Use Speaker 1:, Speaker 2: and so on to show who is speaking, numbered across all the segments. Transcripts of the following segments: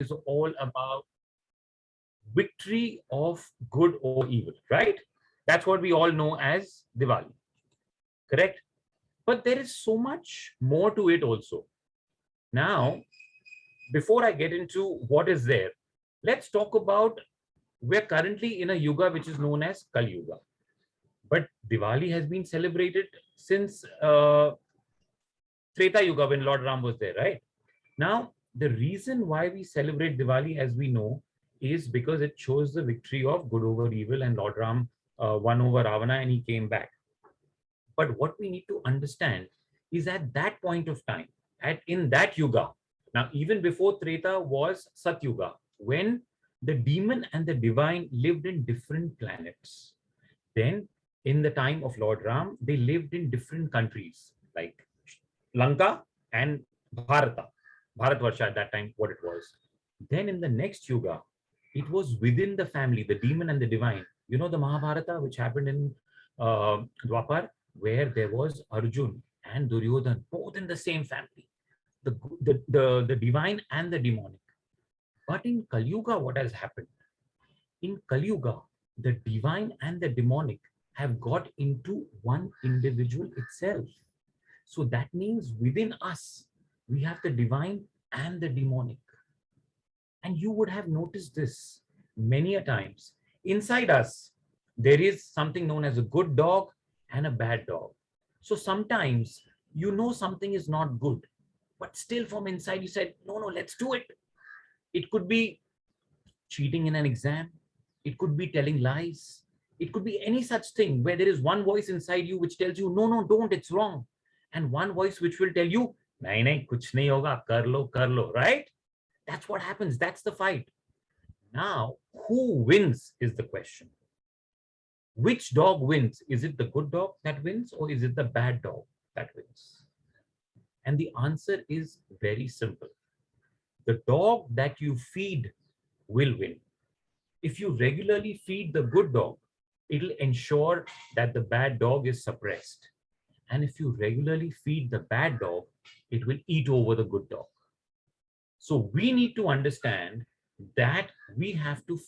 Speaker 1: is all about victory of good over evil, right? That's what we all know as Diwali, correct? But there is so much more to it also. Now, before I get into what is there, let's talk about we're currently in a yuga which is known as Kali Yuga. But Diwali has been celebrated since Treta Yuga when Lord Ram was there, right? Now, the reason why we celebrate Diwali, as we know, is because it shows the victory of good over evil, and Lord Ram won over Ravana and he came back. But what we need to understand is at that point of time, in that yuga, now even before Treta was Sat Yuga, when the demon and the divine lived in different planets. Then, in the time of Lord Ram, they lived in different countries like Lanka and Bharata. Bharatvarsha at that time, what it was. Then in the next yuga, it was within the family, the demon and the divine. You know the Mahabharata, which happened in Dwapar, where there was Arjun and Duryodhan, both in the same family, the divine and the demonic. But in Kali Yuga, what has happened? In Kali Yuga, the divine and the demonic have got into one individual itself. So that means within us, we have the divine and the demonic. And you would have noticed this many a times. Inside us, there is something known as a good dog and a bad dog. So sometimes you know something is not good, but still from inside you said, no, no, let's do it. It could be cheating in an exam. It could be telling lies. It could be any such thing where there is one voice inside you which tells you, no, no, don't, it's wrong. And one voice which will tell you, nahi, nahi, kuch nahi hoga, kar lo, right? That's what happens. That's the fight. Now, who wins is the question. Which dog wins? Is it the good dog that wins or is it the bad dog that wins? And the answer is very simple. The dog that you feed will win. If you regularly feed the good dog, it'll ensure that the bad dog is suppressed. And if you regularly feed the bad dog, it will eat over the good dog. So we need to understand that we have to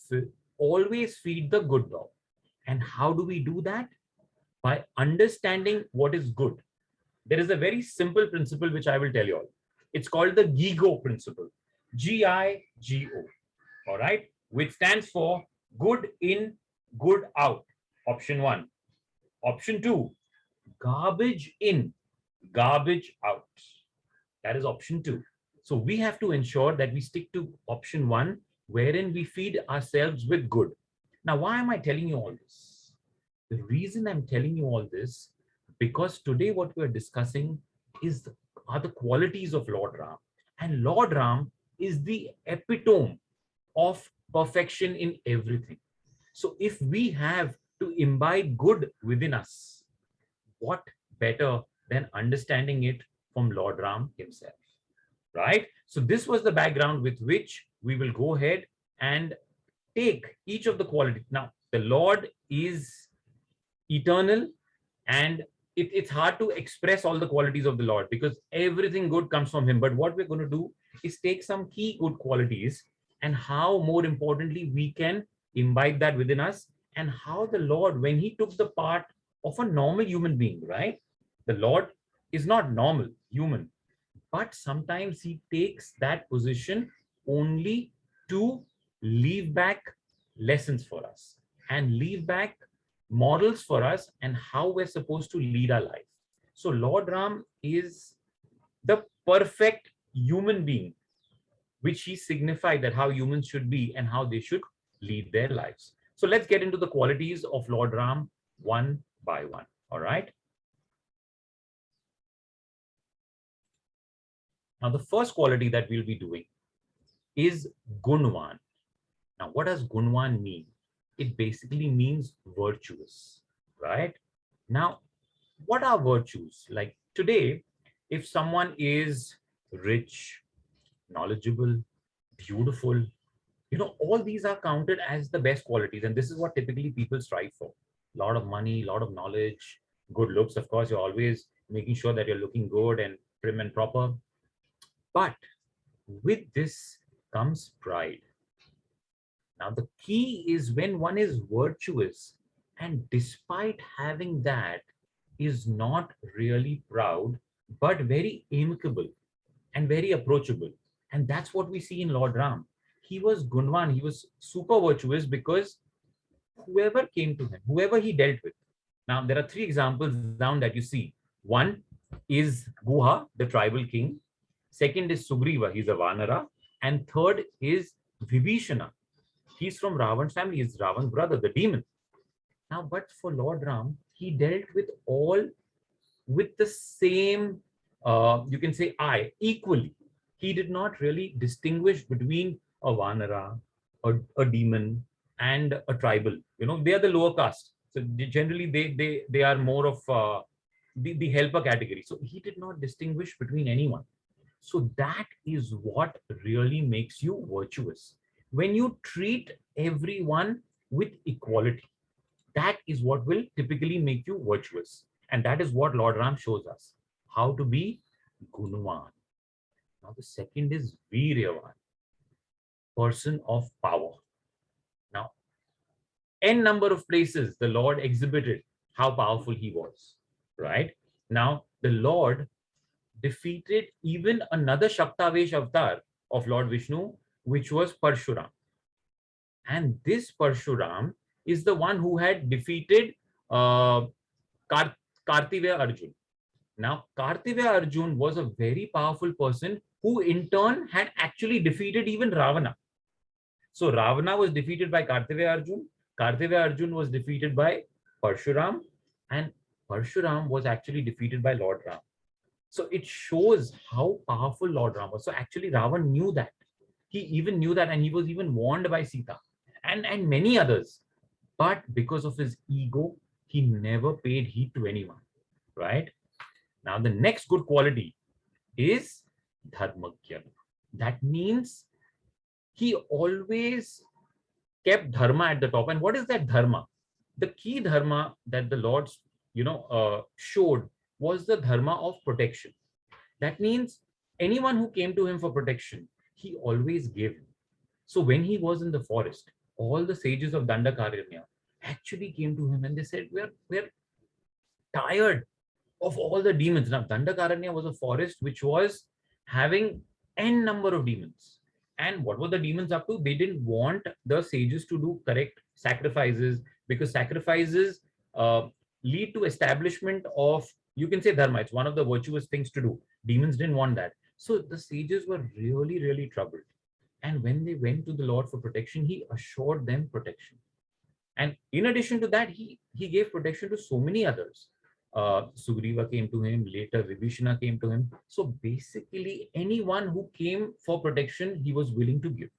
Speaker 1: always feed the good dog. And how do we do that? By understanding what is good. There is a very simple principle which I will tell you all. It's called the Gigo Principle. Gigo. All right. Which stands for good in, good out. Option 1. Option 2. Garbage in, garbage out. That is option 2. So we have to ensure that we stick to option 1, wherein we feed ourselves with good. Now, why am I telling you all this? The reason I'm telling you all this, because today what we're discussing are the qualities of Lord Ram. And Lord Ram is the epitome of perfection in everything. So if we have to imbibe good within us, what better than understanding it from Lord Ram himself, right? So this was the background with which we will go ahead and take each of the qualities. Now, the Lord is eternal, and it's hard to express all the qualities of the Lord because everything good comes from him. But what we're going to do is take some key good qualities and how, more importantly, we can imbibe that within us, and how the Lord, when he took the part of a normal human being, right? The Lord is not normal human, but sometimes he takes that position only to leave back lessons for us and leave back models for us and how we're supposed to lead our life. So Lord Ram is the perfect human being, which he signified that how humans should be and how they should lead their lives. So let's get into the qualities of Lord Ram one by one. All right. Now, the first quality that we'll be doing is Gunwan. Now, what does Gunwan mean? It basically means virtuous, right? Now, what are virtues? Like today, if someone is rich, knowledgeable, beautiful, all these are counted as the best qualities. And this is what typically people strive for. A lot of money, a lot of knowledge, good looks. Of course, you're always making sure that you're looking good and prim and proper. But with this comes pride. Now, the key is when one is virtuous and despite having that is not really proud, but very amicable and very approachable. And that's what we see in Lord Ram. He was Gunwan, he was super virtuous because whoever came to him, whoever he dealt with. Now, there are three examples down that you see. One is Guha, the tribal king. Second is Sugriva, he's a Vanara. And third is Vibhishana. He's from Ravan's family, he's Ravan's brother, the demon. Now, but for Lord Ram, he dealt with all with the same, you can say, eye, equally. He did not really distinguish between a Vanara, a demon, and a tribal. You know, they are the lower caste. So generally, they are more of the helper category. So he did not distinguish between anyone. So that is what really makes you virtuous. When you treat everyone with equality, that is what will typically make you virtuous. And that is what Lord Ram shows us, how to be Gunavan. Now the second is Viryavan, person of power. Now, n number of places the Lord exhibited how powerful he was, right? Now, the Lord defeated even another Shaktavesh avatar of Lord Vishnu, which was Parshuram. And this Parshuram is the one who had defeated Kartiveya Arjun. Now, Kartiveya Arjun was a very powerful person who in turn had actually defeated even Ravana. So Ravana was defeated by Kartiveya Arjun. Kartiveya Arjun was defeated by Parshuram, and Parshuram was actually defeated by Lord Ram. So it shows how powerful Lord Ram was. So actually Ravan knew that. He even knew that, and he was even warned by Sita and many others. But because of his ego, he never paid heed to anyone, right? Now, the next good quality is Dharmagya. That means he always kept Dharma at the top. And what is that Dharma? The key Dharma that the Lord, showed was the Dharma of protection. That means anyone who came to him for protection, he always gave him. So when he was in the forest, all the sages of Dandakaranya actually came to him and they said, we're tired of all the demons. Now, Dandakaranya was a forest which was having n number of demons. And what were the demons up to? They didn't want the sages to do correct sacrifices, because sacrifices lead to establishment of, you can say, dharma. It's one of the virtuous things to do. Demons didn't want that. So the sages were really, really troubled. And when they went to the Lord for protection, he assured them protection. And in addition to that, he gave protection to so many others. Sugriva came to him, later Vibhishana came to him. So basically, anyone who came for protection, he was willing to give.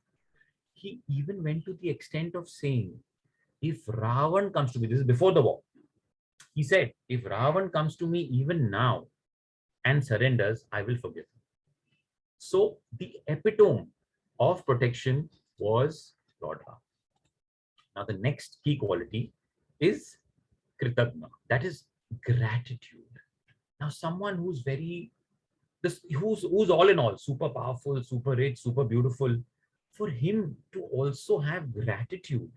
Speaker 1: He even went to the extent of saying, if Ravan comes to me, this is before the war, he said, if Ravan comes to me even now and surrenders, I will forgive him. So the epitome of protection was Lord Ram. Now the next key quality is Kritagna, that is gratitude. Now someone who's who's all in all, super powerful, super rich, super beautiful, for him to also have gratitude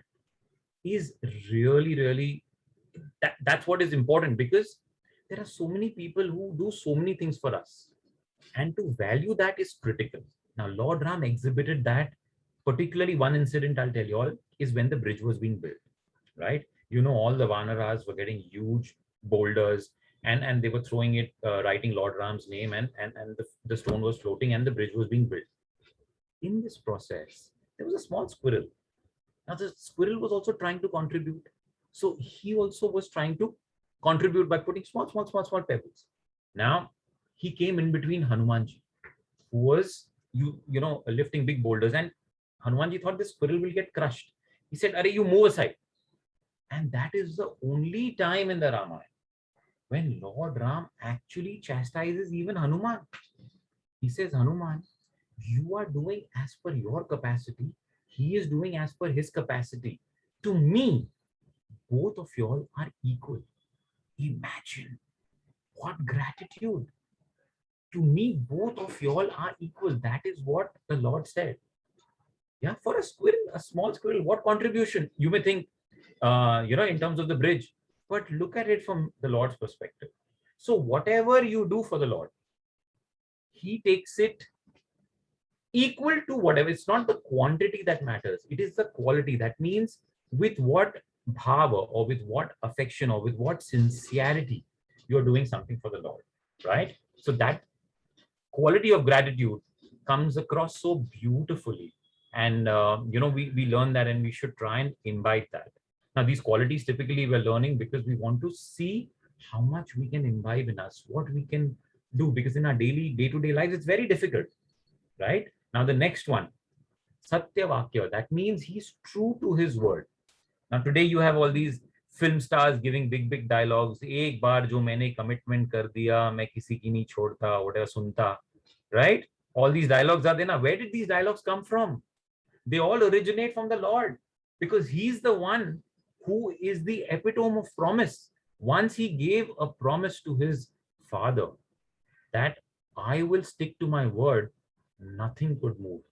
Speaker 1: is really, really, that's what is important, because there are so many people who do so many things for us, and to value that is critical. Now Lord Ram exhibited that. Particularly one incident I'll tell you all is when the bridge was being built, right? You know, all the Vanaras were getting huge boulders and they were throwing it, writing Lord Ram's name, and the stone was floating and the bridge was being built. In this process, there was a small squirrel. Now the squirrel was also trying to contribute. So he also was trying to contribute by putting small pebbles. Now he came in between Hanumanji, who was lifting big boulders, and Hanumanji thought this squirrel will get crushed. He said, "Arey, you move aside." And that is the only time in the Ramayana when Lord Ram actually chastises even Hanuman. He says, Hanuman, you are doing as per your capacity. He is doing as per his capacity. To me, both of y'all are equal. Imagine what gratitude. To me, both of y'all are equal. That is what the Lord said. Yeah, for a squirrel, a small squirrel, what contribution? You may think, in terms of the bridge, but look at it from the Lord's perspective. So whatever you do for the Lord, He takes it equal to whatever. It's not the quantity that matters, it is the quality. That means with what bhava, or with what affection, or with what sincerity you're doing something for the Lord, right? So that quality of gratitude comes across so beautifully. And we learn that, and we should try and imbibe that. Now these qualities typically we're learning because we want to see how much we can imbibe in us, what we can do, because in our daily day-to-day lives it's very difficult, right? Now the next one, Satya Vakya, that means he's true to his word. Now today you have all these film stars giving big dialogues. एक बार जो मैंने commitment कर दिया, मैं किसी की नहीं छोड़ता, whatever सुनता, right? All these dialogues are there. Now where did these dialogues come from? They all originate from the Lord, because He's the one who is the epitome of promise. Once He gave a promise to His Father that I will stick to my word, nothing could move.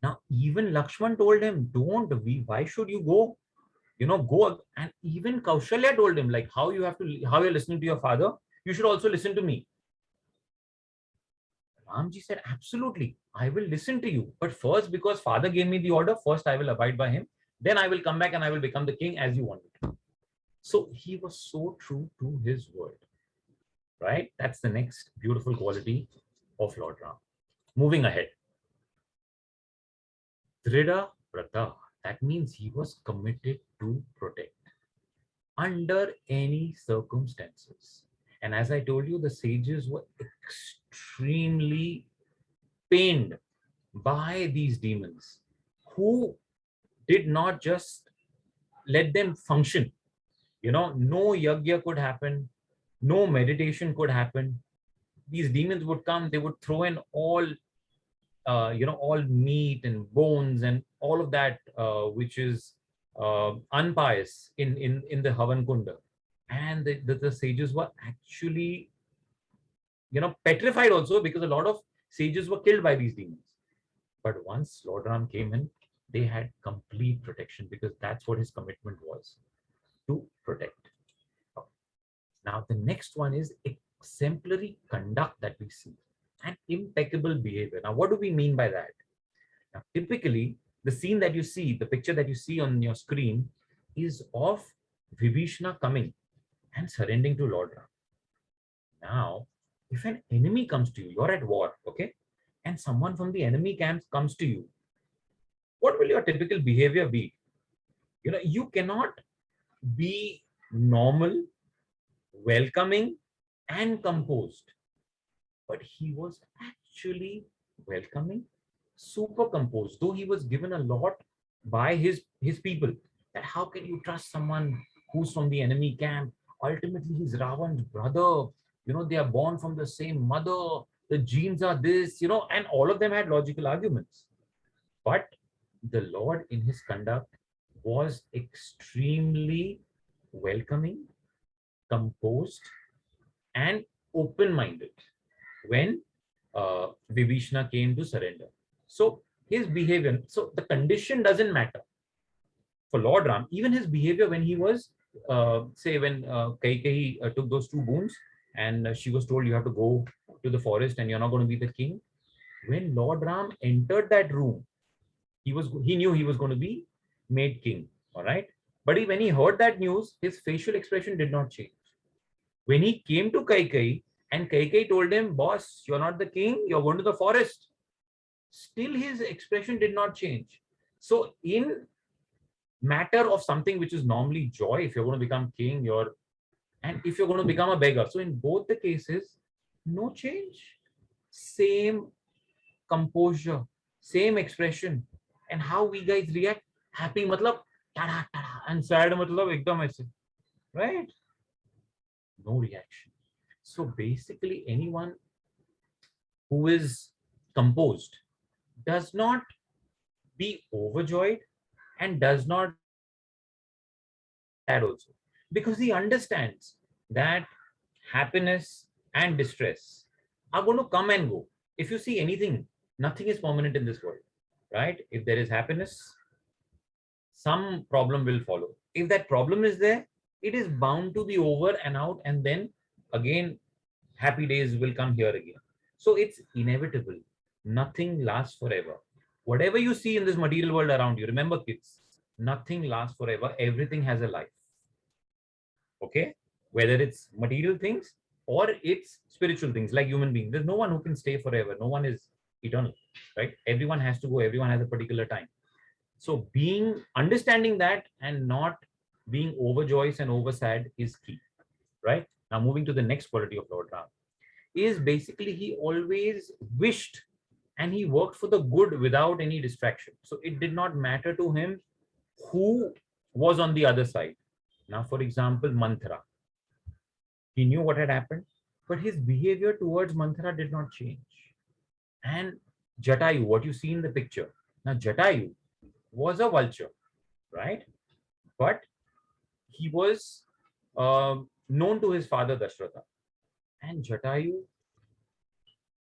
Speaker 1: Now, even Lakshman told him, don't we, why should you go? Go. And even Kaushalya told him, like, how you're listening to your father, you should also listen to me. Ramji said, absolutely, I will listen to you. But first, because father gave me the order, first I will abide by him. Then I will come back and I will become the king as you wanted. So he was so true to his word, right? That's the next beautiful quality of Lord Ram. Moving ahead. Drida Vrata, that means he was committed to protect under any circumstances. And as I told you, the sages were extremely pained by these demons who did not just let them function. No yajna could happen, no meditation could happen. These demons would come, they would throw in all meat and bones and all of that, which is unpious in the Havan Kunda. And the sages were actually, petrified also, because a lot of sages were killed by these demons. But once Lord Ram came in, they had complete protection, because that's what his commitment was, to protect. Now, the next one is exemplary conduct that we see, and impeccable behavior. Now, what do we mean by that? Now, typically, the scene that you see, the picture that you see on your screen, is of Vibhishna coming and surrendering to Lord Ram. Now, if an enemy comes to you, you're at war, okay? And someone from the enemy camp comes to you, what will your typical behavior be? You cannot be normal, welcoming, and composed. But he was actually welcoming, super composed, though he was given a lot by his people. That how can you trust someone who's from the enemy camp? Ultimately, he's Ravan's brother. They are born from the same mother. The genes are this, and all of them had logical arguments. But the Lord, in his conduct, was extremely welcoming, composed, and open-minded when Vibhishna came to surrender. So his behavior, so the condition doesn't matter for Lord Ram. Even his behavior when he was, say, when Kaikeyi took those two boons, and she was told, you have to go to the forest and you're not going to be the king. When Lord Ram entered that room, he knew he was going to be made king. All right. But when he heard that news, his facial expression did not change. When he came to Kaikeyi and Kaikeyi told him, boss, you're not the king, you're going to the forest, still his expression did not change. So in matter of something which is normally joy, if you're going to become king, and if you're going to become a beggar, so in both the cases, no change, same composure, same expression. And how we guys react, happy matlab tada tada, and sad matlab ekdam aise, right? No reaction. So basically, anyone who is composed does not be overjoyed and does not sad also, because he understands that happiness and distress are going to come and go. If you see anything, nothing is permanent in this world. right? If there is happiness, some problem will follow. If that problem is there, it is bound to be over and out, and then again, happy days will come here again. So it's inevitable. Nothing lasts forever. Whatever you see in this material world around you, remember, kids, nothing lasts forever. Everything has a life. Okay? Whether it's material things or it's spiritual things like human beings. There's no one who can stay forever. No one is eternal, right? Everyone has to go. Everyone has a particular time. So being understanding that and not being overjoyous and over sad is key, right? Now moving to the next quality of Lord Ram is basically he always wished and he worked for the good without any distraction. So it did not matter to him who was on the other side. Now, for example, Manthara, he knew what had happened, but his behavior towards Manthara did not change. And Jatayu, what you see in the picture. Now, Jatayu was a vulture, right? But he was known to his father Dashratha. And Jatayu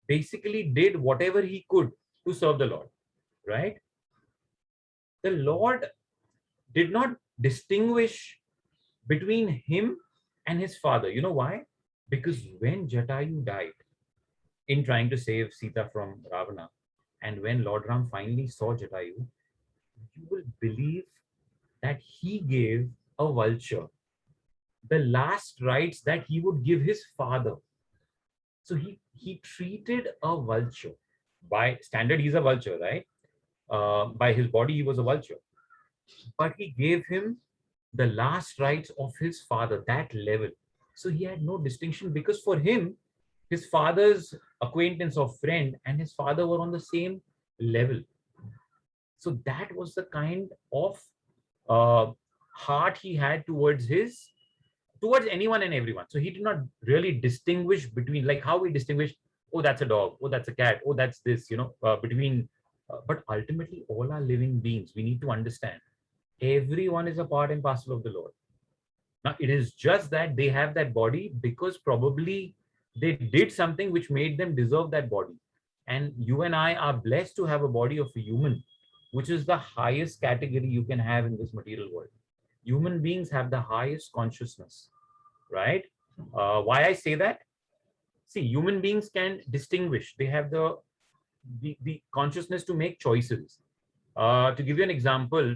Speaker 1: basically did whatever he could to serve the Lord, right? The Lord did not distinguish between him and his father. You know why? Because when Jatayu died in trying to save Sita from Ravana, and when Lord Ram finally saw Jatayu, you will believe that he gave a vulture the last rites that he would give his father. So he treated a vulture. By standard, he's a vulture, right? By his body, he was a vulture. But he gave him the last rites of his father, that level. So he had no distinction because for him, his father's acquaintance or friend and his father were on the same level. So that was the kind of heart he had towards anyone and everyone. So he did not really distinguish between, like how we distinguish, oh, that's a dog, oh, that's a cat, oh, that's this, between. But ultimately, all are living beings. We need to understand everyone is a part and parcel of the Lord. Now, it is just that they have that body because probably they did something which made them deserve that body. And you and I are blessed to have a body of a human, which is the highest category you can have in this material world. Human beings have the highest consciousness, right? Why I say that? See, human beings can distinguish. They have the consciousness to make choices. To give you an example,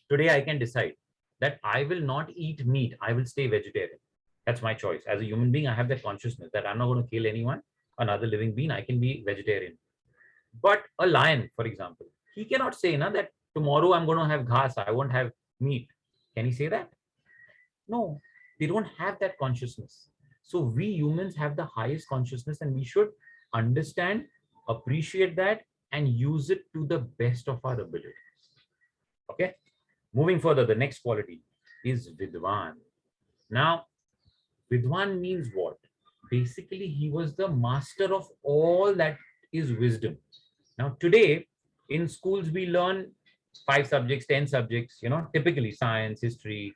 Speaker 1: today I can decide that I will not eat meat. I will stay vegetarian. That's my choice. As a human being, I have that consciousness that I'm not going to kill anyone, another living being. I can be vegetarian. But a lion, for example, he cannot say na, that tomorrow I'm going to have ghas. I won't have meat. Can he say that? No, they don't have that consciousness. So we humans have the highest consciousness and we should understand, appreciate that, and use it to the best of our ability. Okay. Moving further, the next quality is Vidwan. Now, Vidwan means what? Basically, he was the master of all that is wisdom. Now, today in schools, we learn 5 subjects, 10 subjects, typically science, history,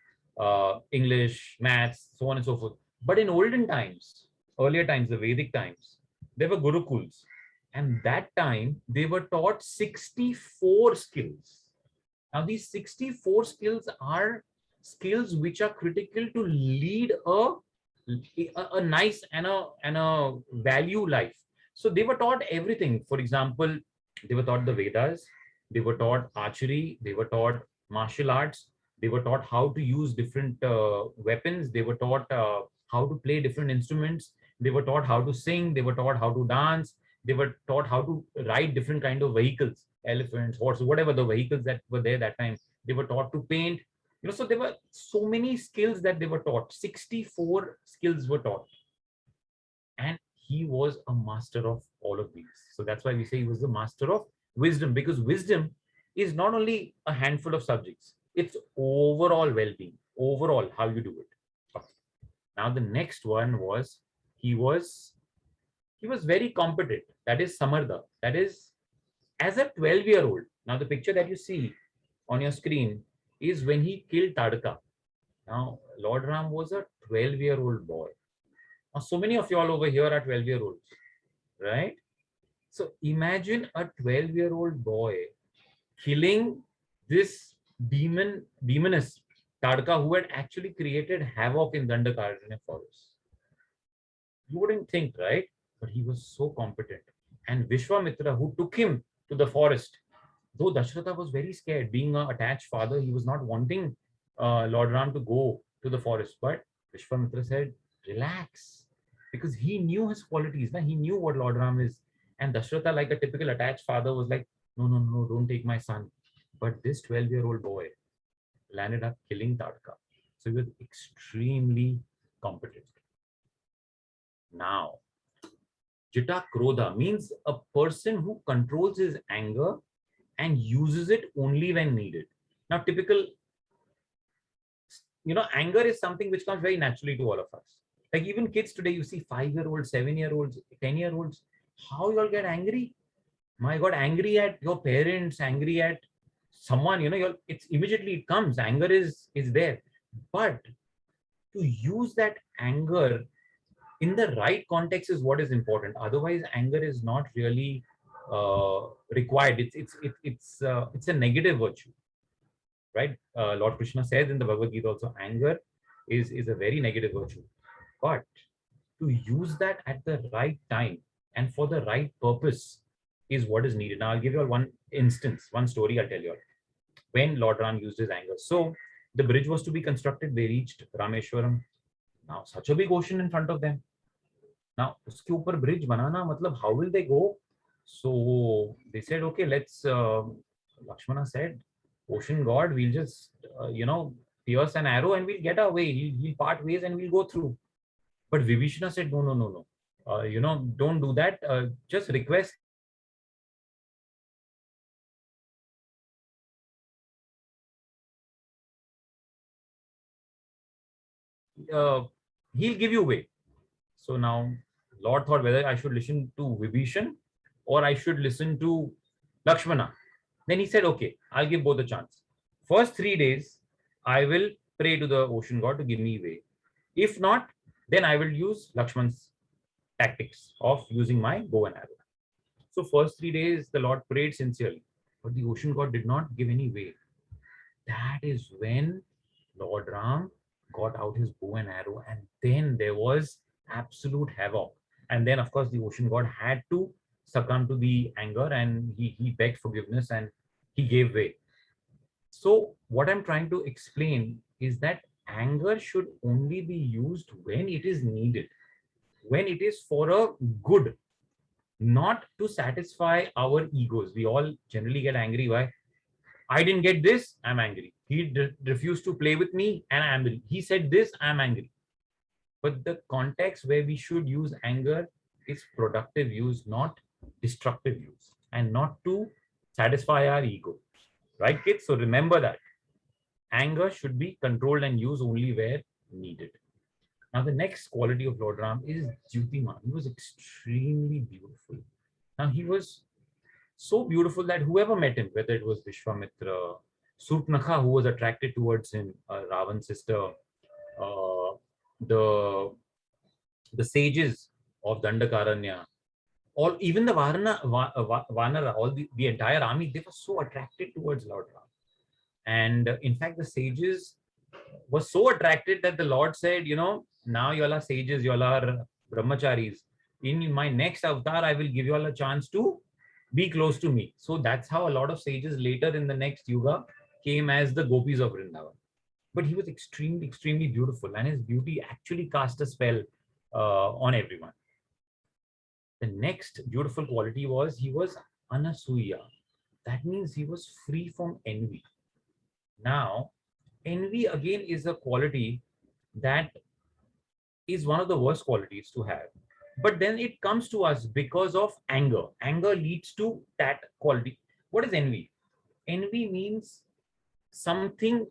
Speaker 1: English, maths, so on and so forth. But in olden times, earlier times, the Vedic times, there were gurukuls. And that time, they were taught 64 skills. Now, these 64 skills are skills which are critical to lead a nice and a value life. So they were taught everything. For example, they were taught the Vedas, they were taught archery, they were taught martial arts, they were taught how to use different weapons, they were taught how to play different instruments, they were taught how to sing, they were taught how to dance, they were taught how to ride different kind of vehicles, elephants, horses, whatever the vehicles that were there that time. They were taught to paint. So there were so many skills that they were taught. 64 skills were taught. And he was a master of all of these. So that's why we say he was the master of wisdom, because wisdom is not only a handful of subjects, it's overall well-being, overall how you do it. Okay. Now the next one was he was very competent. That is Samartha. That is, as a 12-year-old. Now the picture that you see on your screen is when he killed Tadka. Now Lord Ram was a 12-year-old boy. Now so many of you all over here are 12-year-olds, right? So imagine a 12-year-old boy killing this demoness Tadka, who had actually created havoc in Dandakaranya forest. You wouldn't think, right? But he was so competent. And Vishwamitra, who took him to the forest, though Dashratha was very scared, being an attached father, he was not wanting Lord Ram to go to the forest. But Vishwamitra said, relax, because he knew his qualities. He knew what Lord Ram is. And Dashratha, like a typical attached father, was like, no, no, no, don't take my son. But this 12-year-old boy landed up killing Tadka. So he was extremely competent. Now, Jita Krodha means a person who controls his anger and uses it only when needed. Now, typical, anger is something which comes very naturally to all of us. Like even kids today, you see 5-year-olds, 7-year-olds, 10-year-olds, how you all get angry? My God, angry at your parents, angry at someone, it's immediately it comes. Anger is there. But to use that anger in the right context is what is important. Otherwise, anger is not really required. It's a negative virtue, right? Lord Krishna says in the Bhagavad Gita also, anger is a very negative virtue. But to use that at the right time and for the right purpose is what is needed. Now, I'll give you all one instance, one story I'll tell you all. When Lord Ram used his anger. So the bridge was to be constructed. They reached Rameshwaram. Now, such a big ocean in front of them. Now, uske upar bridge banana, matlab, how will they go? So they said, okay, let's, Lakshmana said, ocean god, we'll just, pierce an arrow and we'll get our way. He'll part ways and we'll go through. But Vibhishana said, no, no, no, no. Don't do that. Just request. He'll give you way. So now Lord thought whether I should listen to Vibhishan or I should listen to Lakshmana. Then he said, okay, I'll give both a chance. First 3 days, I will pray to the ocean god to give me way. If not, then I will use Lakshman's tactics of using my bow and arrow. So first 3 days, the Lord prayed sincerely, but the ocean god did not give any way. That is when Lord Ram got out his bow and arrow, and then there was absolute havoc. And then, of course, the ocean god had to succumb to the anger, and he begged forgiveness and he gave way. So what I'm trying to explain is that anger should only be used when it is needed, when it is for a good, not to satisfy our egos. We all generally get angry. Why? I didn't get this, I'm angry. He refused to play with me, and I'm angry. He said this, I'm angry. But the context where we should use anger is productive use, not destructive use, and not to satisfy our ego. Right, kids? So remember that. Anger should be controlled and used only where needed. Now, the next quality of Lord Ram is Jyotiman. He was extremely beautiful. Now, he was so beautiful that whoever met him, whether it was Vishwamitra, Surpnakha, who was attracted towards him, Ravan's sister, uh, the sages of Dandakaranya, or even the Vanara, all the entire army, they were so attracted towards Lord Ram. And in fact, the sages were so attracted that the Lord said, now you all are sages, you all are brahmacharis. In my next avatar, I will give you all a chance to be close to me. So that's how a lot of sages later in the next yuga came as the gopis of Vrindavan. But he was extremely, extremely beautiful, and his beauty actually cast a spell on everyone. The next beautiful quality was he was anasuya. That means he was free from envy. Now, envy again is a quality that is one of the worst qualities to have. But then it comes to us because of anger. Anger leads to that quality. What is envy? Envy means something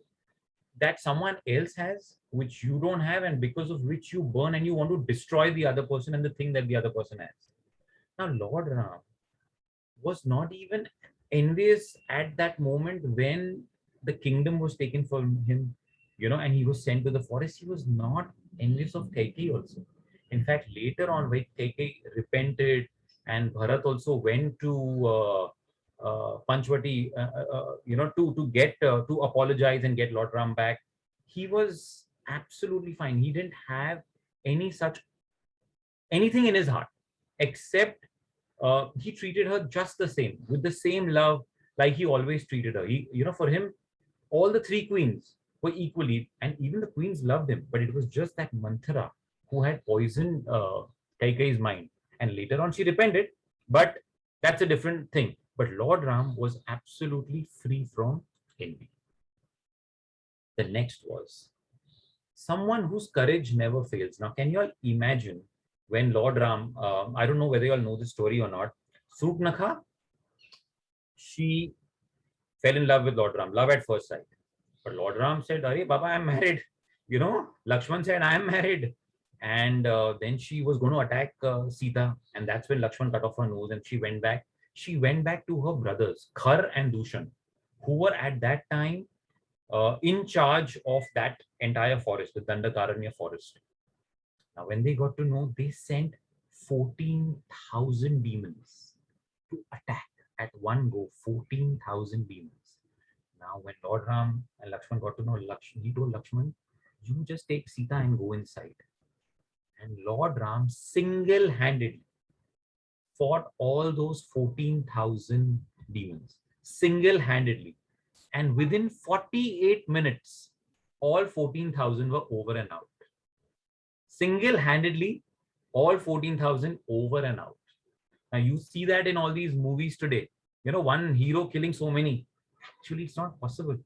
Speaker 1: that someone else has, which you don't have, and because of which you burn and you want to destroy the other person and the thing that the other person has. Now, Lord Ram was not even envious at that moment when the kingdom was taken from him, and he was sent to the forest. He was not envious of Kaikeyi also. In fact, later on, when Kaikeyi repented and Bharat also went to Panchvati, to apologize and get Lord Ram back. He was absolutely fine. He didn't have any such anything in his heart, except he treated her just the same, with the same love, like he always treated her. For him, all the three queens were equally, and even the queens loved him. But it was just that Manthara who had poisoned Kaikeyi's mind, and later on she repented. But that's a different thing. But Lord Ram was absolutely free from envy. The next was someone whose courage never fails. Now, can you all imagine when Lord Ram, I don't know whether you all know the story or not, Surpnakha, she fell in love with Lord Ram, love at first sight. But Lord Ram said, Arey Baba, I'm married. Lakshman said, I'm married. And then she was going to attack Sita. And that's when Lakshman cut off her nose and she went back. She went back to her brothers, Khar and Dushan, who were at that time in charge of that entire forest, the Dandakaranya forest. Now, when they got to know, they sent 14,000 demons to attack at one go. 14,000 demons. Now, when Lord Ram and Lakshman got to know, he told Lakshman, you just take Sita and go inside. And Lord Ram single-handedly fought all those 14,000 demons. Single-handedly. And within 48 minutes, all 14,000 were over and out. Single-handedly, all 14,000 over and out. Now, you see that in all these movies today. One hero killing so many. Actually, it's not possible,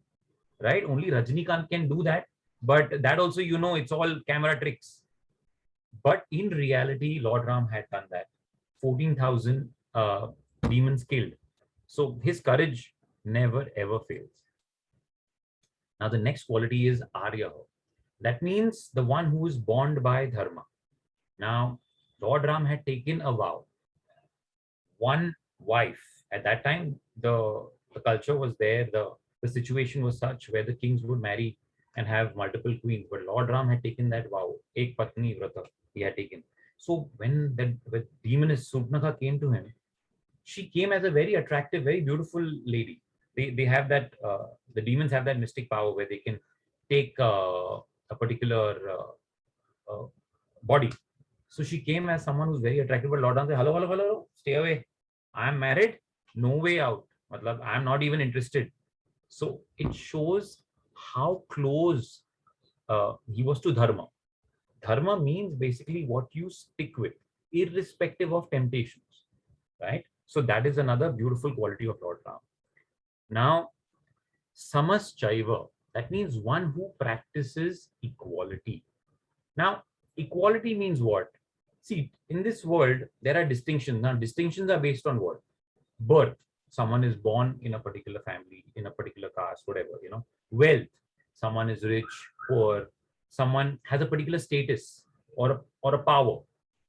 Speaker 1: right? Only Rajnikant can do that. But that also, it's all camera tricks. But in reality, Lord Ram had done that. 14,000 demons killed. So his courage never ever fails. Now, the next quality is Arya. That means the one who is bound by Dharma. Now, Lord Ram had taken a vow. One wife. At that time, the culture was there. The situation was such where the kings would marry and have multiple queens. But Lord Ram had taken that vow. Ek Patni Vrata he had taken. So when the demoness Surpnakha came to him, she came as a very attractive, very beautiful lady. They have that, the demons have that mystic power where they can take a particular body. So she came as someone who's very attractive, but Lord Ram said, hello, hello, hello, stay away. I am married, no way out. I am not even interested. So it shows how close he was to Dharma. Dharma means basically what you stick with, irrespective of temptations, right? So that is another beautiful quality of Lord Ram. Now, Samas Chaiva, that means one who practices equality. Now, equality means what? See, in this world, there are distinctions. Now, distinctions are based on what? Birth. Someone is born in a particular family, in a particular caste, whatever, Wealth. Someone is rich, poor. Someone has a particular status or a power.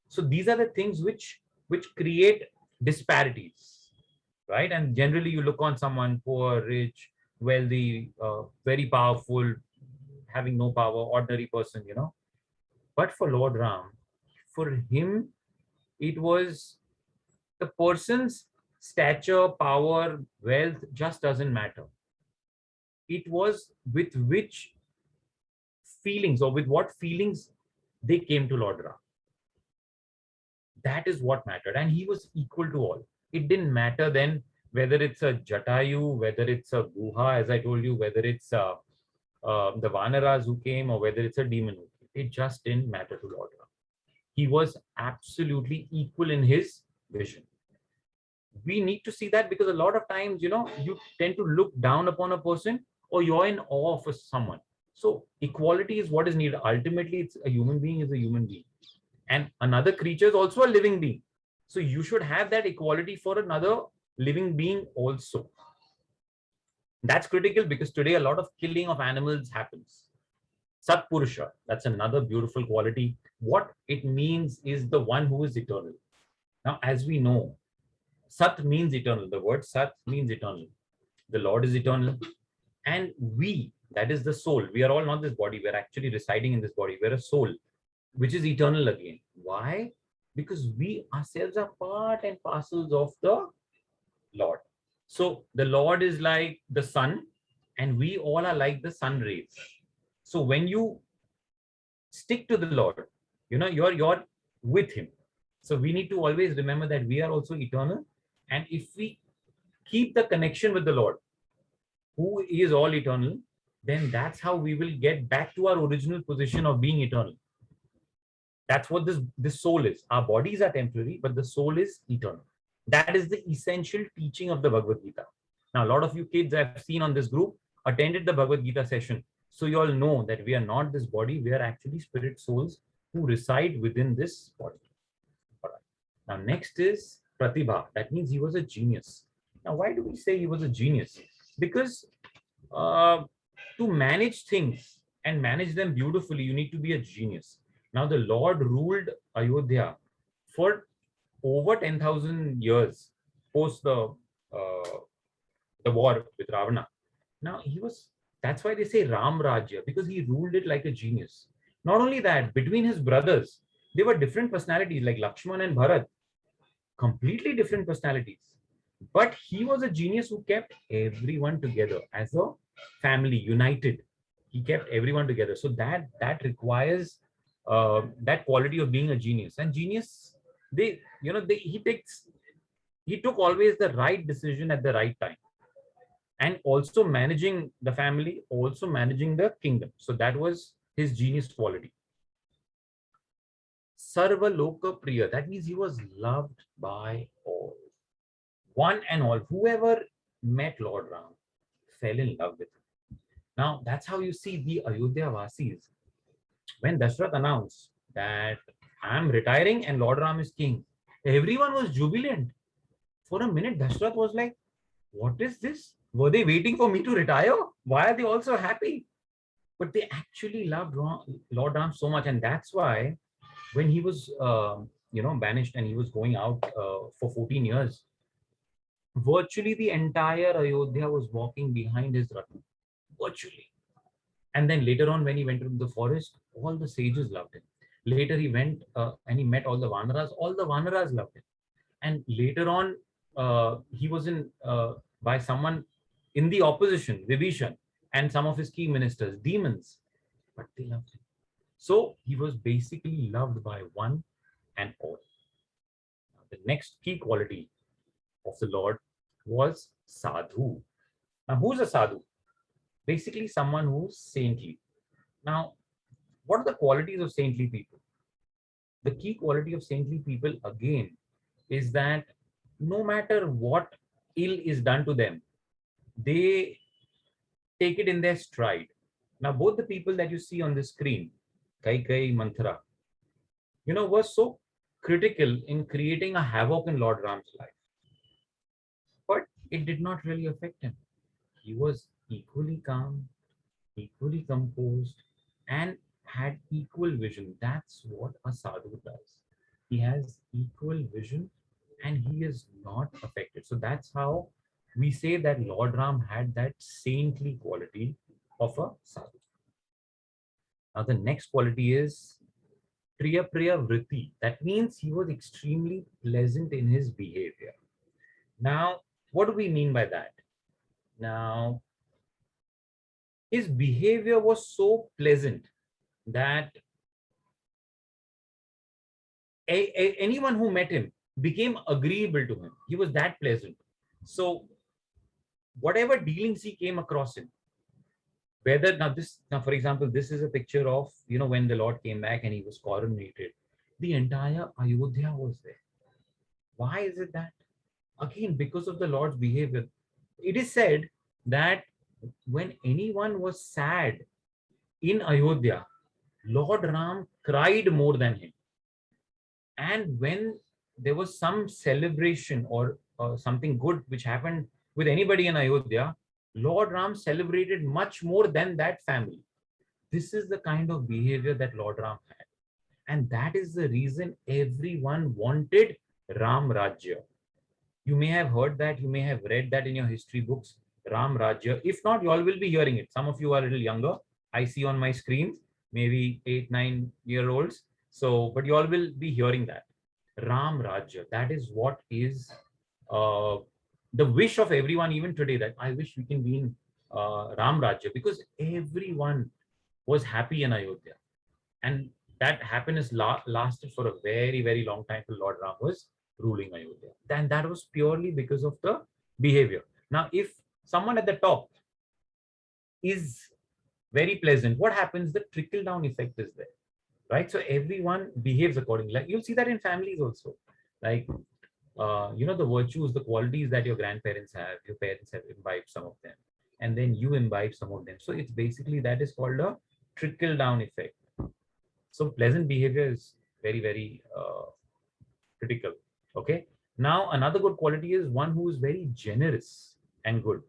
Speaker 1: So these are the things which create disparities, right? And generally, you look on someone poor, rich, wealthy, very powerful, having no power, ordinary person, But for Lord Ram, for him, it was the person's stature, power, wealth just doesn't matter. It was with which feelings or with what feelings they came to Lord Ram. That is what mattered. And he was equal to all. It didn't matter then whether it's a Jatayu, whether it's a Guha, as I told you, whether it's the Vanaras who came or whether it's a demon who came. It just didn't matter to Lord Ram. He was absolutely equal in his vision. We need to see that because a lot of times, you tend to look down upon a person or you're in awe of someone. So equality is what is needed. Ultimately, it's a human being is a human being. And another creature is also a living being. So you should have that equality for another living being also. That's critical because today a lot of killing of animals happens. Satpurusha, that's another beautiful quality. What it means is the one who is eternal. Now, as we know, Sat means eternal. The word Sat means eternal. The Lord is eternal. And we, that is the soul. We are all not this body. We're actually residing in this body. We're a soul, which is eternal again. Why? Because we ourselves are part and parcels of the Lord. So the Lord is like the sun, and we all are like the sun rays. So when you stick to the Lord, you're with Him. So we need to always remember that we are also eternal, and if we keep the connection with the Lord, who is all eternal, then that's how we will get back to our original position of being eternal. That's what this soul is. Our bodies are temporary, but the soul is eternal. That is the essential teaching of the Bhagavad Gita. Now, a lot of you kids I've seen on this group attended the Bhagavad Gita session. So you all know that we are not this body. We are actually spirit souls who reside within this body. All right. Now, next is Pratibha. That means he was a genius. Now, why do we say he was a genius? Because uh, to manage things and manage them beautifully, you need to be a genius. Now, the Lord ruled Ayodhya for over 10,000 years post the war with Ravana. Now, that's why they say Ram Rajya, because he ruled it like a genius. Not only that, between his brothers, they were different personalities like Lakshman and Bharat, completely different personalities. But he was a genius who kept everyone together as a family, united. He kept everyone together. So that requires that quality of being a genius. And genius, he took always the right decision at the right time, and also managing the family, also managing the kingdom. So that was his genius quality. Sarva Loka Priya. That means he was loved by all. One and all, whoever met Lord Ram fell in love with him. Now, that's how you see the Ayodhya Vasis. When Dashrath announced that I'm retiring and Lord Ram is king, everyone was jubilant. For a minute, Dashrath was like, what is this? Were they waiting for me to retire? Why are they all so happy? But they actually loved Lord Ram so much. And that's why when he was, banished and he was going out for 14 years, virtually the entire Ayodhya was walking behind his Ratna, virtually. And then later on, when he went into the forest, all the sages loved him. Later, he went and he met all the Vanaras. All the Vanaras loved him. And later on, he was by someone in the opposition, Vibhishan, and some of his key ministers, demons, but they loved him. So he was basically loved by one and all. Now, the next key quality of the Lord was sadhu. Now, who's a sadhu? Basically, someone who's saintly. Now, what are the qualities of saintly people? The key quality of saintly people, again, is that no matter what ill is done to them, they take it in their stride. Now, both the people that you see on the screen, Kai Manthara, were so critical in creating a havoc in Lord Ram's life. But it did not really affect him. He was equally calm, equally composed, and had equal vision. That's what a sadhu does. He has equal vision and he is not affected. So that's how we say that Lord Ram had that saintly quality of a sadhu. Now, the next quality is Priya Priya Vritti. That means he was extremely pleasant in his behavior. Now, what do we mean by that? Now, his behavior was so pleasant that anyone who met him became agreeable to him. He was that pleasant. So, whatever dealings he came across him, whether now for example, this is a picture of when the Lord came back and he was coronated. The entire Ayodhya was there. Why is it that? Again, because of the Lord's behavior. It is said that when anyone was sad in Ayodhya, Lord Ram cried more than him. And when there was some celebration or something good which happened with anybody in Ayodhya, Lord Ram celebrated much more than that family. This is the kind of behavior that Lord Ram had. And that is the reason everyone wanted Ram Rajya. You may have heard that, you may have read that in your history books, Ram Rajya. If not, you all will be hearing it. Some of you are a little younger. I see on my screens, maybe 8, 9-year-olds. So, but you all will be hearing that. Ram Rajya. That is what is the wish of everyone, even today, that I wish we can be in Ram Rajya, because everyone was happy in Ayodhya. And that happiness lasted for a very, very long time till Lord Ram was ruling Ayodhya. And that was purely because of the behavior. Now, if someone at the top is very pleasant, what happens? The trickle down effect is there, right? So everyone behaves accordingly. Like you'll see that in families also. Like, the virtues, the qualities that your grandparents have, your parents have imbibed some of them, and then you imbibe some of them. So it's basically, that is called a trickle down effect. So pleasant behavior is very, very critical. Okay. Now, another good quality is one who is very generous and good.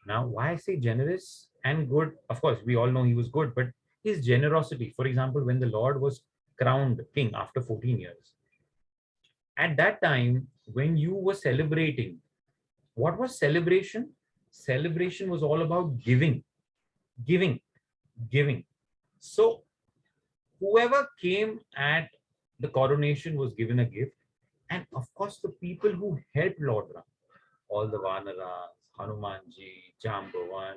Speaker 1: Now, why I say generous and good? Of course, we all know he was good, but his generosity, for example, when the Lord was crowned king after 14 years, at that time, when you were celebrating, what was celebration? Celebration was all about giving, giving, giving. So, whoever came at the coronation was given a gift. And of course, the people who helped Lord Ram, all the Vanaras, Hanumanji, Jambavan,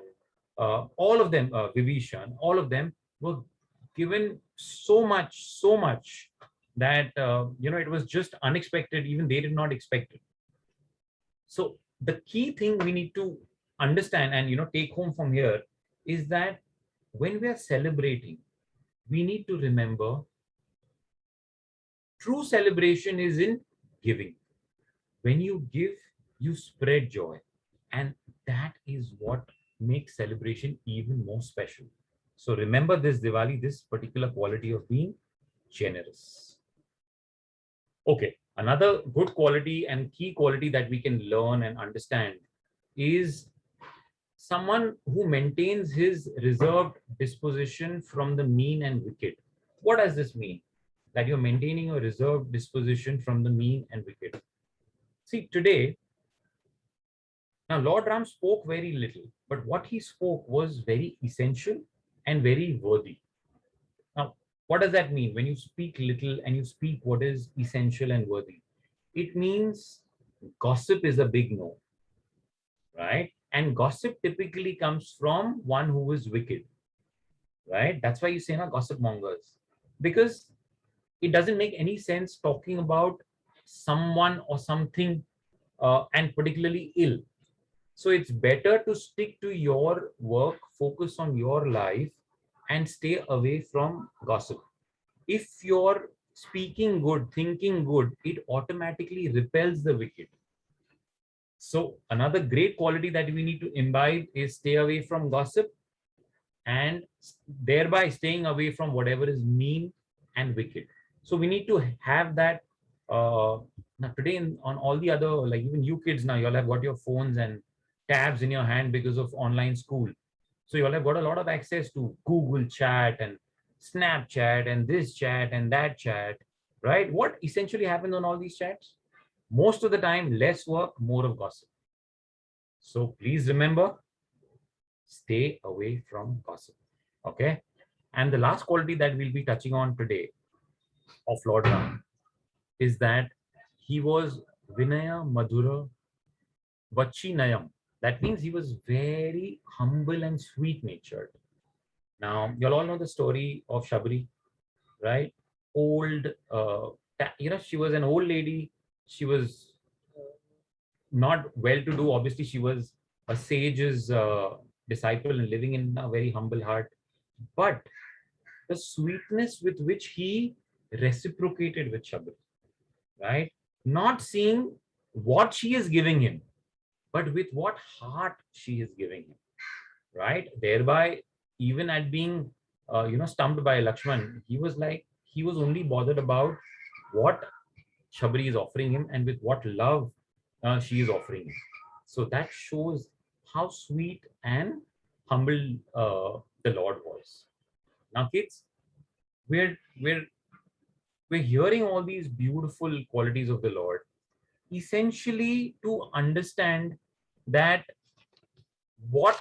Speaker 1: all of them, Vibhishan, all of them were given so much that, it was just unexpected. Even they did not expect it. So the key thing we need to understand and, take home from here is that when we are celebrating, we need to remember true celebration is in giving. When you give, you spread joy. And that is what makes celebration even more special. So remember this Diwali, this particular quality of being generous. Okay, another good quality and key quality that we can learn and understand is someone who maintains his reserved disposition from the mean and wicked. What does this mean? That you're maintaining a reserved disposition from the mean and wicked. See, today, now Lord Ram spoke very little, but what he spoke was very essential and very worthy. Now, what does that mean? When you speak little and you speak what is essential and worthy, it means gossip is a big no, right? And gossip typically comes from one who is wicked, right? That's why you say na gossip mongers, because it doesn't make any sense talking about someone or something and particularly ill. So it's better to stick to your work, focus on your life, and stay away from gossip. If you're speaking good, thinking good, it automatically repels the wicked. So another great quality that we need to imbibe is stay away from gossip, and thereby staying away from whatever is mean and wicked. So we need to have that. Now today on all the other, like even you kids now, you all have got your phones and tabs in your hand because of online school. So you all have got a lot of access to Google Chat and Snapchat and this chat and that chat, right? What essentially happens on all these chats? Most of the time, less work, more of gossip. So please remember, stay away from gossip. Okay. And the last quality that we'll be touching on today of Lord Ram is that he was Vinaya Madhura Vachinayam. That means he was very humble and sweet natured. Now, you'll all know the story of Shabri, right? Old, she was an old lady. She was not well to do. Obviously, she was a sage's disciple and living in a very humble heart. But the sweetness with which he reciprocated with Shabri, right? Not seeing what she is giving him, but with what heart she is giving him, right? Thereby, even at being, stumped by Lakshman, he was only bothered about what Shabri is offering him and with what love she is offering him. So that shows how sweet and humble the Lord was. Now, kids, we're we're we're hearing all these beautiful qualities of the Lord, essentially to understand that what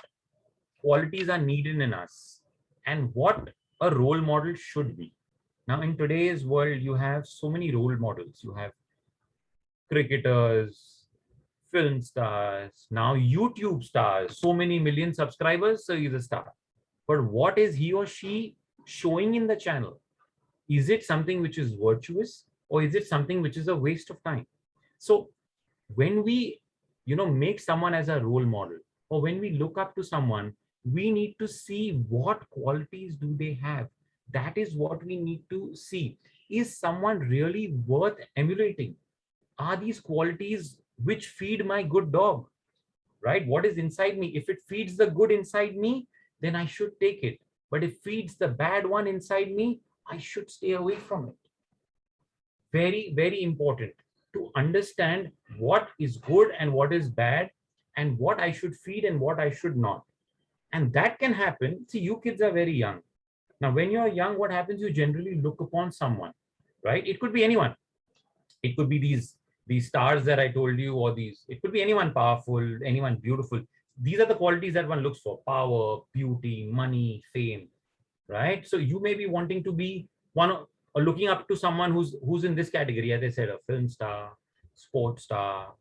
Speaker 1: qualities are needed in us and what a role model should be. Now, in today's world, you have so many role models. You have cricketers, film stars, now YouTube stars, so many million subscribers, so he's a star. But what is he or she showing in the channel? Is it something which is virtuous, or is it something which is a waste of time? So when we, make someone as a role model, or when we look up to someone, we need to see what qualities do they have. That is what we need to see. Is someone really worth emulating? Are these qualities which feed my good dog? Right? What is inside me? If it feeds the good inside me, then I should take it. But if it feeds the bad one inside me, I should stay away from it. Very, very important to understand what is good and what is bad, and what I should feed and what I should not. And that can happen. See, you kids are very young. Now, when you're young, what happens? You generally look upon someone, right? It could be anyone. It could be these stars that I told you, or these, it could be anyone powerful, anyone beautiful. These are the qualities that one looks for: power, beauty, money, fame, right? So you may be wanting to be or looking up to someone who's in this category, as I said, a film star, sports star,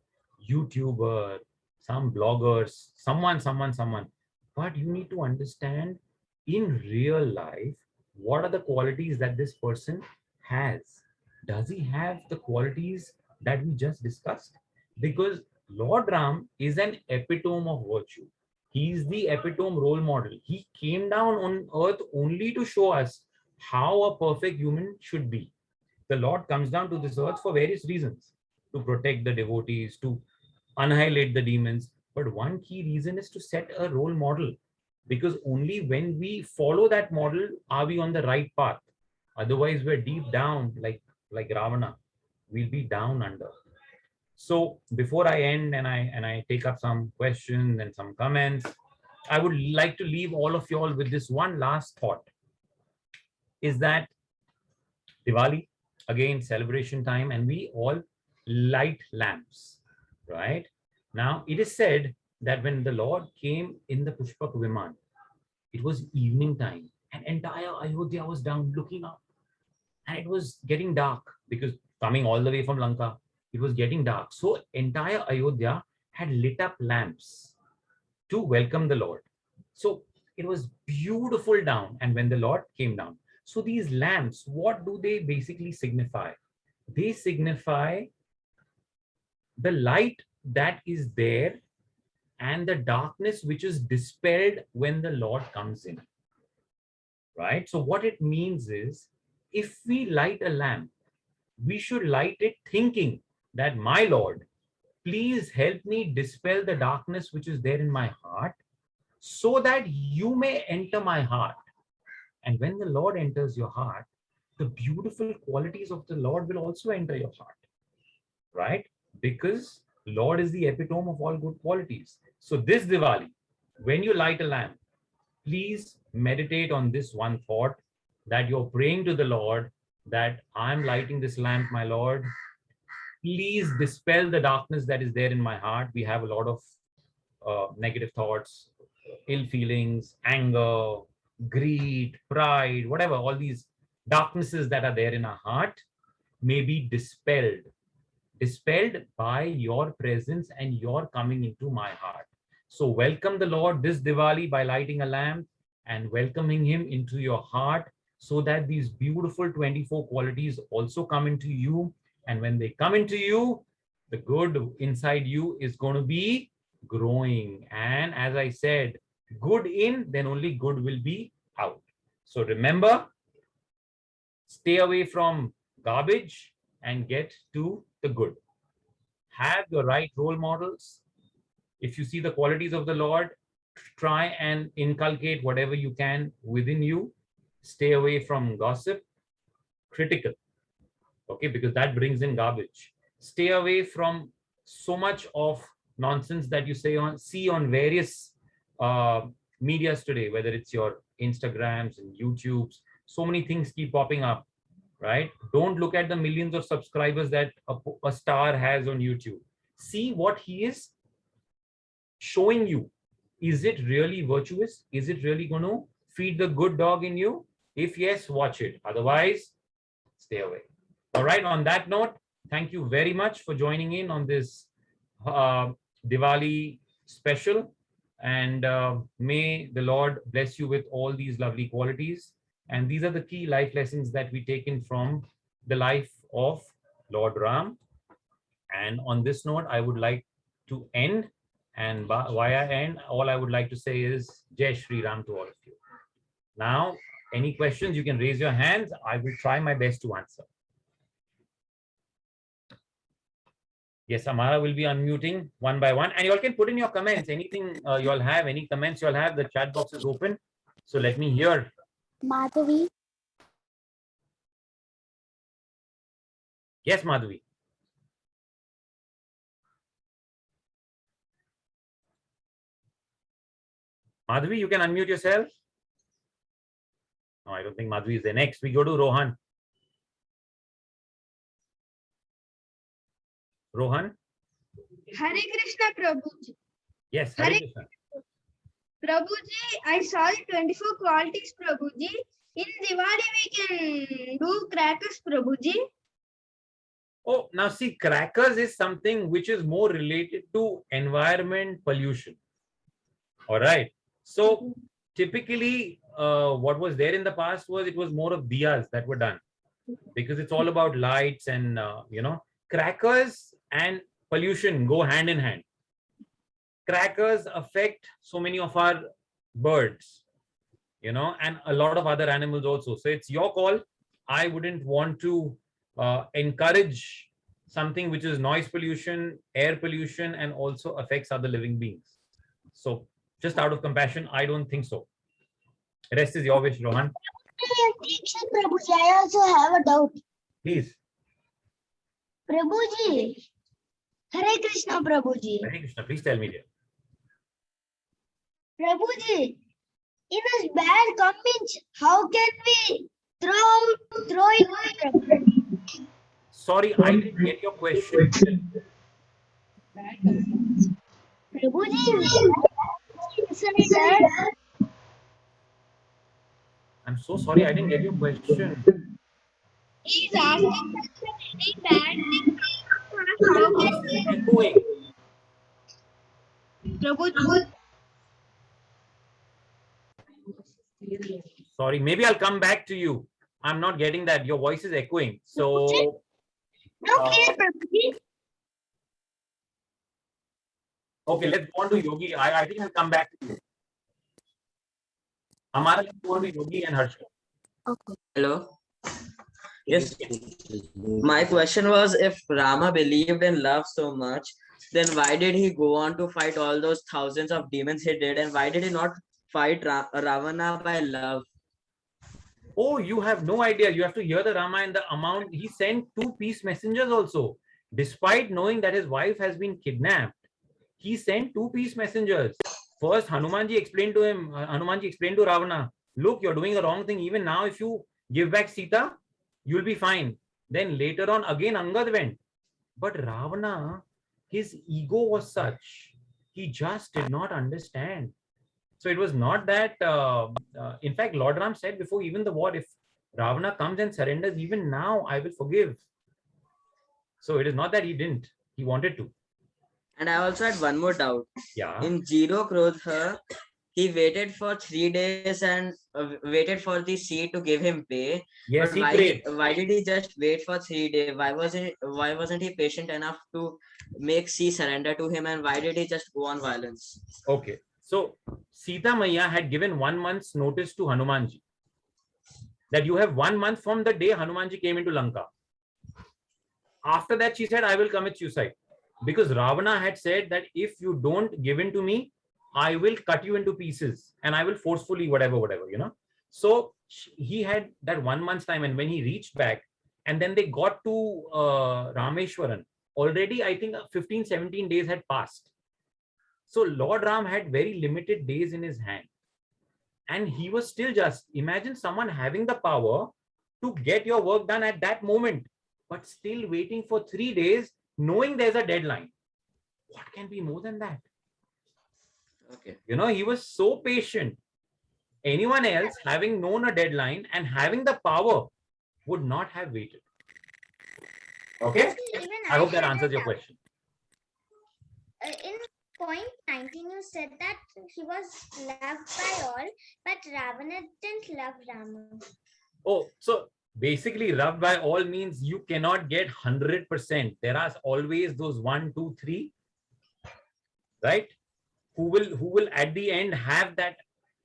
Speaker 1: YouTuber, some bloggers, someone. But you need to understand in real life, what are the qualities that this person has? Does he have the qualities that we just discussed? Because Lord Ram is an epitome of virtue. He is the epitome role model. He came down on earth only to show us how a perfect human should be. The Lord comes down to this earth for various reasons: to protect the devotees, to annihilate the demons. But one key reason is to set a role model, because only when we follow that model are we on the right path. Otherwise, we're deep down, like Ravana. We'll be down under. So before I end and I take up some questions and some comments, I would like to leave all of you all with this one last thought: is that Diwali, again, celebration time, and we all light lamps, right? Now, it is said that when the Lord came in the Pushpak Viman, it was evening time, and entire Ayodhya was down looking up, and it was getting dark because coming all the way from Lanka, it was getting dark. So entire Ayodhya had lit up lamps to welcome the Lord. So it was beautiful down. And when the Lord came down, so these lamps, what do they basically signify? They signify the light that is there and the darkness which is dispelled when the Lord comes in. Right? So what it means is, if we light a lamp, we should light it thinking that, my Lord, please help me dispel the darkness which is there in my heart, so that you may enter my heart. And when the Lord enters your heart, the beautiful qualities of the Lord will also enter your heart, right? Because Lord is the epitome of all good qualities. So this Diwali, when you light a lamp, please meditate on this one thought, that you're praying to the Lord that, I'm lighting this lamp, my Lord. Please dispel the darkness that is there in my heart. We have a lot of negative thoughts, ill feelings, anger, greed, pride, whatever, all these darknesses that are there in our heart may be dispelled by your presence and your coming into my heart. So welcome the Lord this Diwali by lighting a lamp and welcoming him into your heart, so that these beautiful 24 qualities also come into you. And when they come into you, the good inside you is going to be growing. And as I said, good in, then only good will be out. So remember, stay away from garbage and get to the good. Have your right role models. If you see the qualities of the Lord, try and inculcate whatever you can within you. Stay away from gossip, critical, okay, because that brings in garbage. Stay away from so much of nonsense that you see on various medias today, whether it's your Instagrams and YouTubes. So many things keep popping up, right? Don't look at the millions of subscribers that a star has on YouTube. See what he is showing you. Is it really virtuous? Is it really going to feed the good dog in you? If yes, watch it. Otherwise, stay away. All right. On that note, thank you very much for joining in on this Diwali special, and may the Lord bless you with all these lovely qualities. And these are the key life lessons that we taken from the life of Lord Ram. And on this note, I would like to end. And why I end, all I would like to say is Jai Shri Ram to all of you. Now, any questions, you can raise your hands. I will try my best to answer. Yes, Amara will be unmuting one by one. And you all can put in your comments. Anything you all have, any comments you all have, the chat box is open. So let me hear.
Speaker 2: Madhavi.
Speaker 1: Yes, Madhavi. Madhavi, you can unmute yourself. No, I don't think Madhavi is there. Next, we go to Rohan. Rohan?
Speaker 3: Hare Krishna Prabhuji.
Speaker 1: Yes, Hare Krishna.
Speaker 3: Prabhuji, I saw the 24 qualities, Prabhuji. In Diwali, we can do crackers, Prabhuji.
Speaker 1: Oh, now see, crackers is something which is more related to environment pollution. All right. So typically, what was there in the past was it was more of diyas that were done, because it's all about lights and crackers and pollution go hand in hand. Crackers affect so many of our birds, and a lot of other animals also. So it's your call. I wouldn't want to encourage something which is noise pollution, air pollution, and also affects other living beings. So just out of compassion, I don't think so. Rest is your wish, Rohan.
Speaker 2: Prabhuji, I also have a doubt.
Speaker 1: Please.
Speaker 2: Prabhuji. Hare Krishna, Prabhuji.
Speaker 1: Hare Krishna, please tell me, dear.
Speaker 2: Prabhuji, in a bad comments, how can we throw it?
Speaker 1: Sorry, I didn't get your question.
Speaker 2: Prabhuji,
Speaker 1: I'm so sorry, I didn't get your question.
Speaker 3: He's asking any bad thing. How can
Speaker 1: Echoing.
Speaker 3: Prabhuji?
Speaker 1: Sorry, maybe I'll come back to you. I'm not getting that. Your voice is echoing. So, okay, let's go on to Yogi. I think I'll come back to you. Amara, let's go on to Yogi and Harsha.
Speaker 2: Okay.
Speaker 4: Hello. Yes. My question was, if Rama believed in love so much, then why did he go on to fight all those thousands of demons he did, and why did he not fight Ravana by love?
Speaker 1: Oh, you have no idea. You have to hear the Rama and the amount. He sent 2 peace messengers also. Despite knowing that his wife has been kidnapped, he sent 2 peace messengers. First, Hanumanji explained to him, Hanumanji explained to Ravana, look, you're doing a wrong thing. Even now, if you give back Sita, you'll be fine. Then later on, again, Angad went. But Ravana, his ego was such, he just did not understand. So it was not that, in fact, Lord Ram said before even the war, if Ravana comes and surrenders, even now, I will forgive. So it is not that he didn't, he wanted to.
Speaker 4: And I also had one more doubt.
Speaker 1: Yeah.
Speaker 4: In Zero Krodha, he waited for 3 days and waited for the sea to give him pay.
Speaker 1: Yes,
Speaker 4: but why did he just wait for 3 days? Why wasn't he patient enough to make sea surrender to him, and why did he just go on violence?
Speaker 1: Okay. So Sita Maiya had given 1 month's notice to Hanumanji that you have 1 month from the day Hanumanji came into Lanka. After that, she said, I will commit suicide. Because Ravana had said that if you don't give in to me, I will cut you into pieces and I will forcefully whatever. So he had that 1 month's time, and when he reached back and then they got to Rameshwaran, already I think 15, 17 days had passed. So Lord Ram had very limited days in his hand. And he was still just, imagine someone having the power to get your work done at that moment, but still waiting for 3 days, knowing there's a deadline. What can be more than that?
Speaker 4: Okay.
Speaker 1: He was so patient. Anyone else having known a deadline and having the power would not have waited. Okay? I hope that answers your question.
Speaker 3: In
Speaker 5: point 19, you said that he was loved by all, but Ravana didn't love Rama.
Speaker 1: Oh, so basically loved by all means you cannot get 100%. There are always those 1, 2, 3, right? Who will at the end have that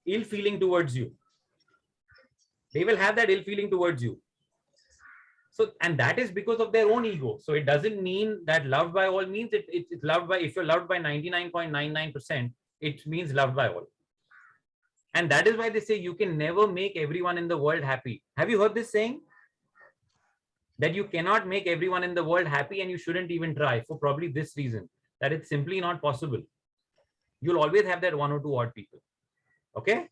Speaker 1: ill feeling towards you. They will have that ill feeling towards you. So, and that is because of their own ego. So it doesn't mean that loved by all means it's loved by, if you're loved by 99.99%, it means loved by all. And that is why they say you can never make everyone in the world happy. Have you heard this saying? That you cannot make everyone in the world happy and you shouldn't even try, for probably this reason, that it's simply not possible. You'll always have that 1 or 2 odd people. Okay?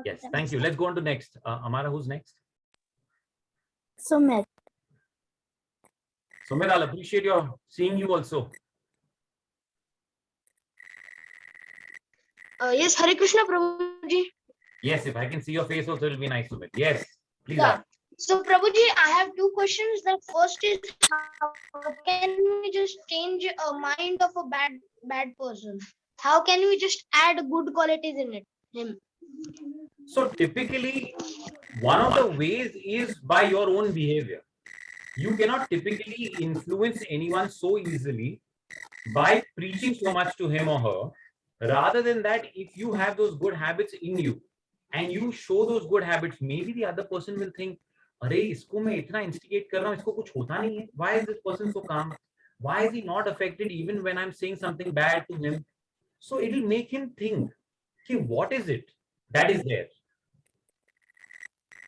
Speaker 1: Yes, thank you. Let's go on to next. Amara, who's next?
Speaker 2: Sumit.
Speaker 1: Sumit, I'll appreciate your seeing you also.
Speaker 2: Yes, Hare Krishna Prabhuji.
Speaker 1: Yes, if I can see your face also, it'll be nice, Sumit. Yes, please
Speaker 2: Yeah.
Speaker 1: ask.
Speaker 2: So Prabhuji, I have 2 questions. The first is, how can we just change a mind of a bad person? How can we just add good qualities in him?
Speaker 1: So typically, one of the ways is by your own behavior. You cannot typically influence anyone so easily by preaching so much to him or her. Rather than that, if you have those good habits in you and you show those good habits, maybe the other person will think, अरे इसको मैं इतना instigate कर रहा हूँ, इसको कुछ होता नहीं है. Why is this person so calm? Why is he not affected even when I'm saying something bad to him? So it will make him think, okay, what is it that is there?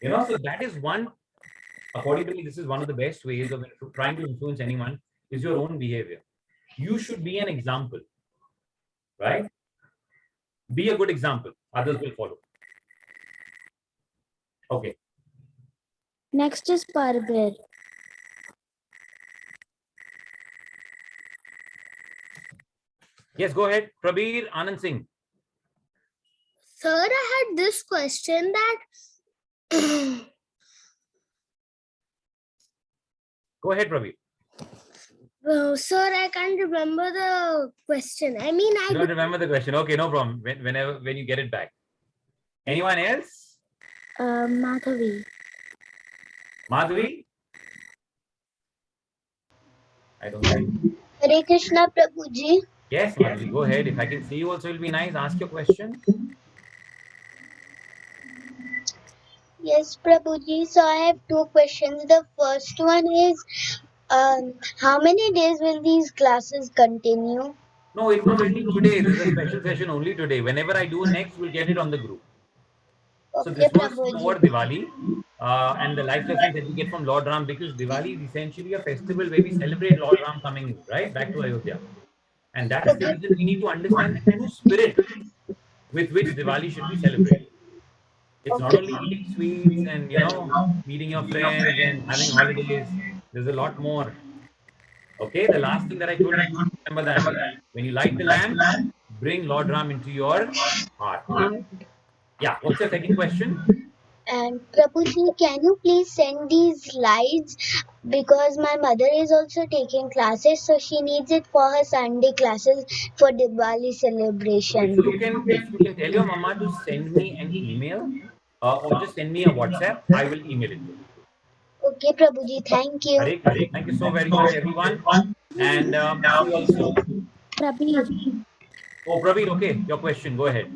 Speaker 1: You know, so that is one, according to me, this is one of the best ways of trying to influence anyone is your own behavior. You should be an example, right? Be a good example. Others will follow. Okay.
Speaker 2: Next is Parber.
Speaker 1: Yes, go ahead. Prabir Anand Singh.
Speaker 2: Sir, I had this question that
Speaker 1: Go ahead, Prabir.
Speaker 2: sir, I can't remember the question. I mean,
Speaker 1: You don't remember the question. Okay, no problem. When you get it back. Anyone else?
Speaker 2: Madhavi.
Speaker 1: Madhuri? I don't know.
Speaker 2: Hare Krishna Prabhuji.
Speaker 1: Yes, Madhuri, go ahead. If I can see you also, it'll be nice. Ask your question.
Speaker 2: Yes, Prabhuji. So I have 2 questions. The first one is, how many days will these classes continue?
Speaker 1: No, it was only today. This is a special session only today. Whenever I do next, we'll get it on the group. So
Speaker 2: Okay,
Speaker 1: this was
Speaker 2: Prabhuji.
Speaker 1: for Diwali and the life lessons that we get from Lord Ram, because Diwali is essentially a festival where we celebrate Lord Ram coming right back to Ayodhya. And that's the reason we need to understand the true spirit with which Diwali should be celebrated. It's not only eating sweets and, you know, meeting your friends and having holidays. There's a lot more. Okay, the last thing that I told you, remember that. When you light the lamp, bring Lord Ram into your heart. Yeah, what's your second question?
Speaker 2: And Prabhuji, can you please send these slides, because my mother is also taking classes, so she needs it for her Sunday classes for Diwali
Speaker 1: So
Speaker 2: celebration.
Speaker 1: if you can tell your mama to send me an email or just send me a WhatsApp, I will email it to her.
Speaker 2: Okay, Prabhuji, thank you.
Speaker 1: Hare Krishna. Thank you so very much, everyone. And see you all soon.
Speaker 2: Prabir.
Speaker 1: Oh, Praveen, okay, your question, go ahead.